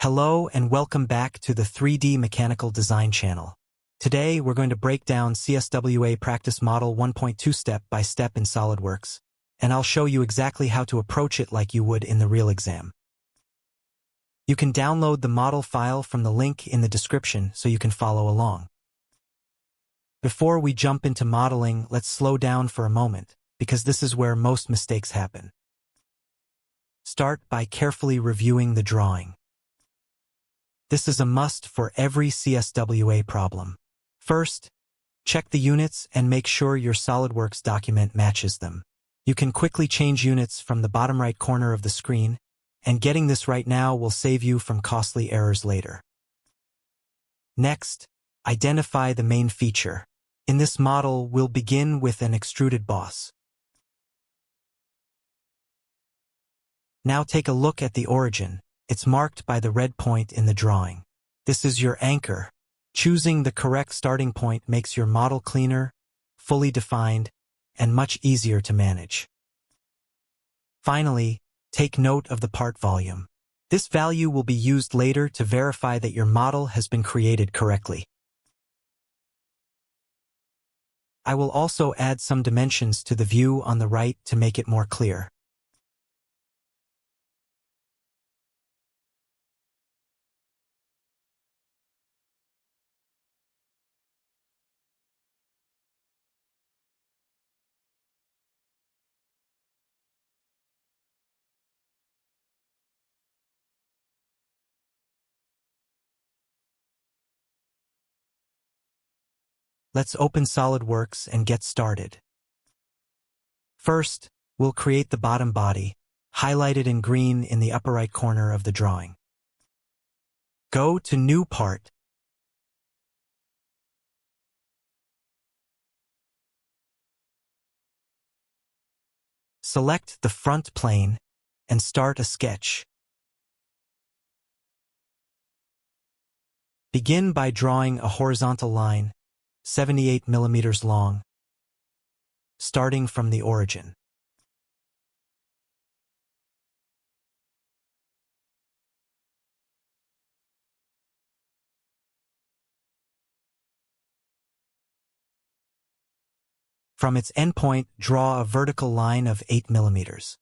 Hello and welcome back to the 3D Mechanical Design channel. Today we're going to break down CSWA Practice Model 1.2 step by step in SOLIDWORKS, and I'll show you exactly how to approach it like you would in the real exam. You can download the model file from the link in the description so you can follow along. Before we jump into modeling, let's slow down for a moment, because this is where most mistakes happen. Start by carefully reviewing the drawing. This is a must for every CSWA problem. First, check the units and make sure your SOLIDWORKS document matches them. You can quickly change units from the bottom right corner of the screen, and getting this right now will save you from costly errors later. Next, identify the main feature. In this model, we'll begin with an extruded boss. Now take a look at the origin. It's marked by the red point in the drawing. This is your anchor. Choosing the correct starting point makes your model cleaner, fully defined, and much easier to manage. Finally, take note of the part volume. This value will be used later to verify that your model has been created correctly. I will also add some dimensions to the view on the right to make it more clear. Let's open SOLIDWORKS and get started. First, we'll create the bottom body, highlighted in green in the upper right corner of the drawing. Go to New Part. Select the front plane and start a sketch. Begin by drawing a horizontal line, 78 millimeters long, starting from the origin. From its endpoint, draw a vertical line of 8 millimeters.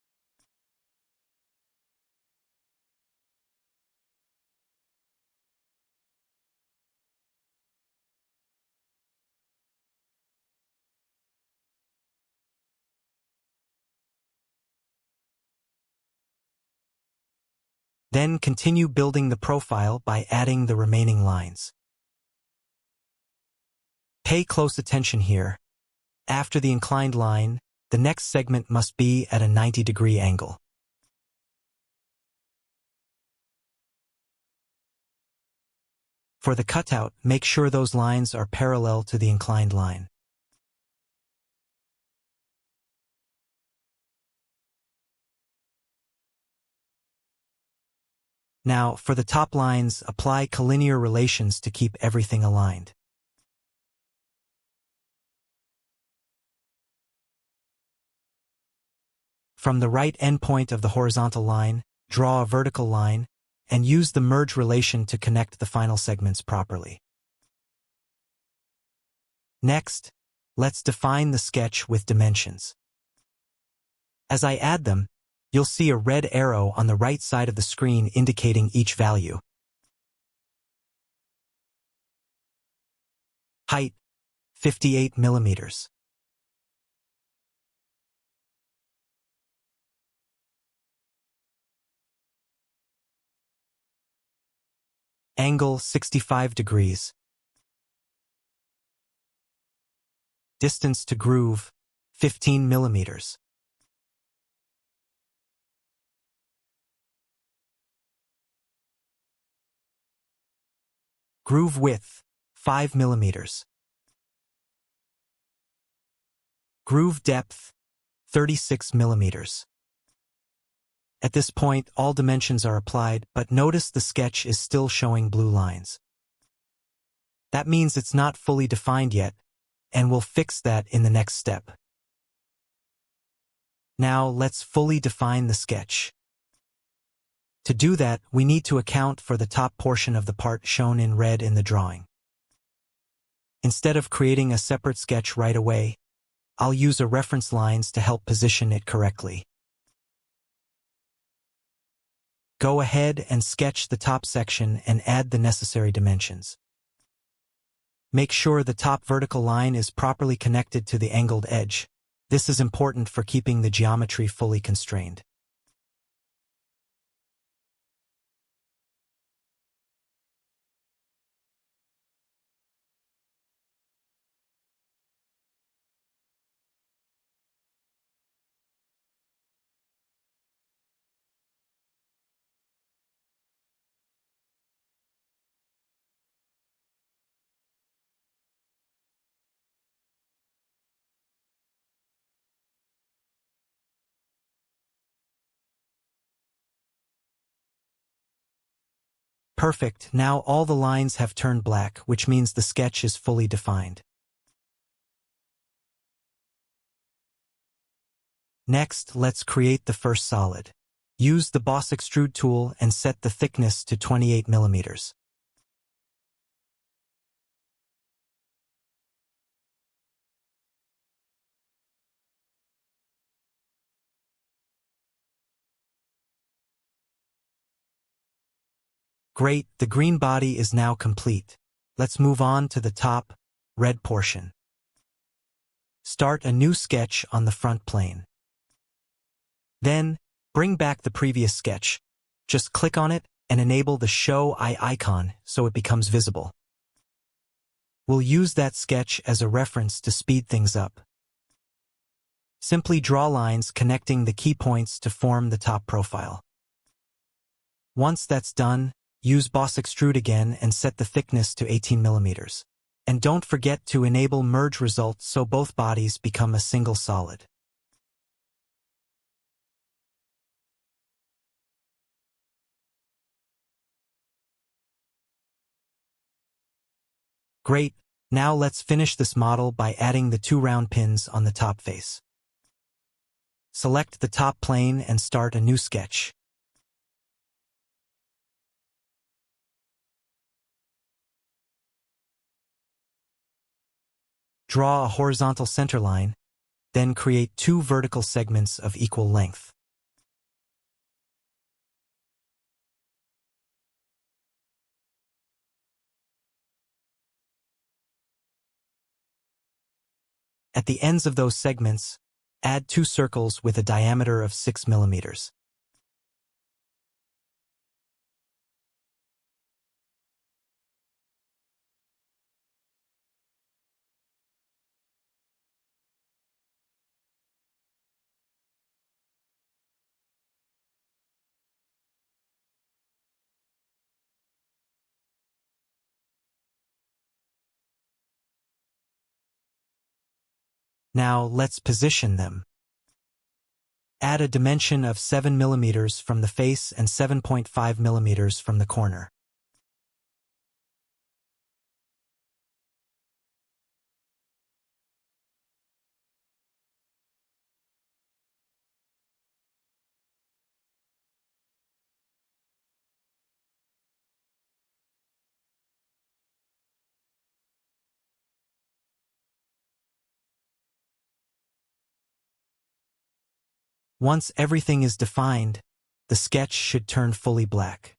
Then continue building the profile by adding the remaining lines. Pay close attention here. After the inclined line, the next segment must be at a 90-degree angle. For the cutout, make sure those lines are parallel to the inclined line. Now, for the top lines, apply collinear relations to keep everything aligned. From the right endpoint of the horizontal line, draw a vertical line, and use the merge relation to connect the final segments properly. Next, let's define the sketch with dimensions. As I add them, you'll see a red arrow on the right side of the screen indicating each value. Height, 58 millimeters. Angle, 65 degrees. Distance to groove, 15 millimeters. Groove width, 5 millimeters. Groove depth, 36 millimeters. At this point, all dimensions are applied, but notice the sketch is still showing blue lines. That means it's not fully defined yet, and we'll fix that in the next step. Now let's fully define the sketch. To do that, we need to account for the top portion of the part shown in red in the drawing. Instead of creating a separate sketch right away, I'll use a reference lines to help position it correctly. Go ahead and sketch the top section and add the necessary dimensions. Make sure the top vertical line is properly connected to the angled edge. This is important for keeping the geometry fully constrained. Perfect, now all the lines have turned black, which means the sketch is fully defined. Next, let's create the first solid. Use the Boss Extrude tool and set the thickness to 28 millimeters. Great, the green body is now complete. Let's move on to the top, red portion. Start a new sketch on the front plane. Then, bring back the previous sketch. Just click on it and enable the Show Eye icon so it becomes visible. We'll use that sketch as a reference to speed things up. Simply draw lines connecting the key points to form the top profile. Once that's done, use Boss Extrude again and set the thickness to 18 millimeters. And don't forget to enable Merge Results so both bodies become a single solid. Great, now let's finish this model by adding the two round pins on the top face. Select the top plane and start a new sketch. Draw a horizontal center line, then create two vertical segments of equal length. At the ends of those segments, add two circles with a diameter of 6 millimeters. Now let's position them. Add a dimension of 7 millimeters from the face and 7.5 millimeters from the corner. Once everything is defined, the sketch should turn fully black.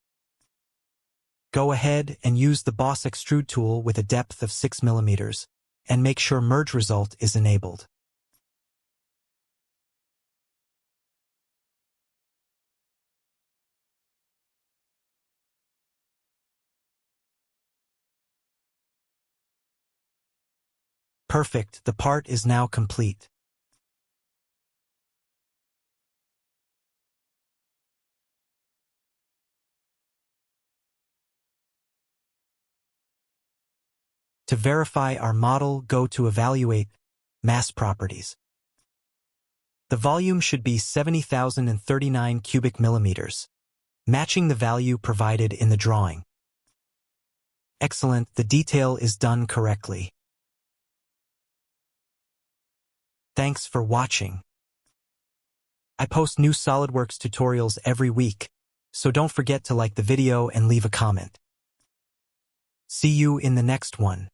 Go ahead and use the Boss Extrude tool with a depth of 6 millimeters, and make sure Merge Result is enabled. Perfect, the part is now complete. To verify our model, go to Evaluate, Mass Properties. The volume should be 70,039 cubic millimeters, matching the value provided in the drawing. Excellent, the detail is done correctly. Thanks for watching. I post new SOLIDWORKS tutorials every week, So don't forget to like the video and leave a comment. See you in the next one.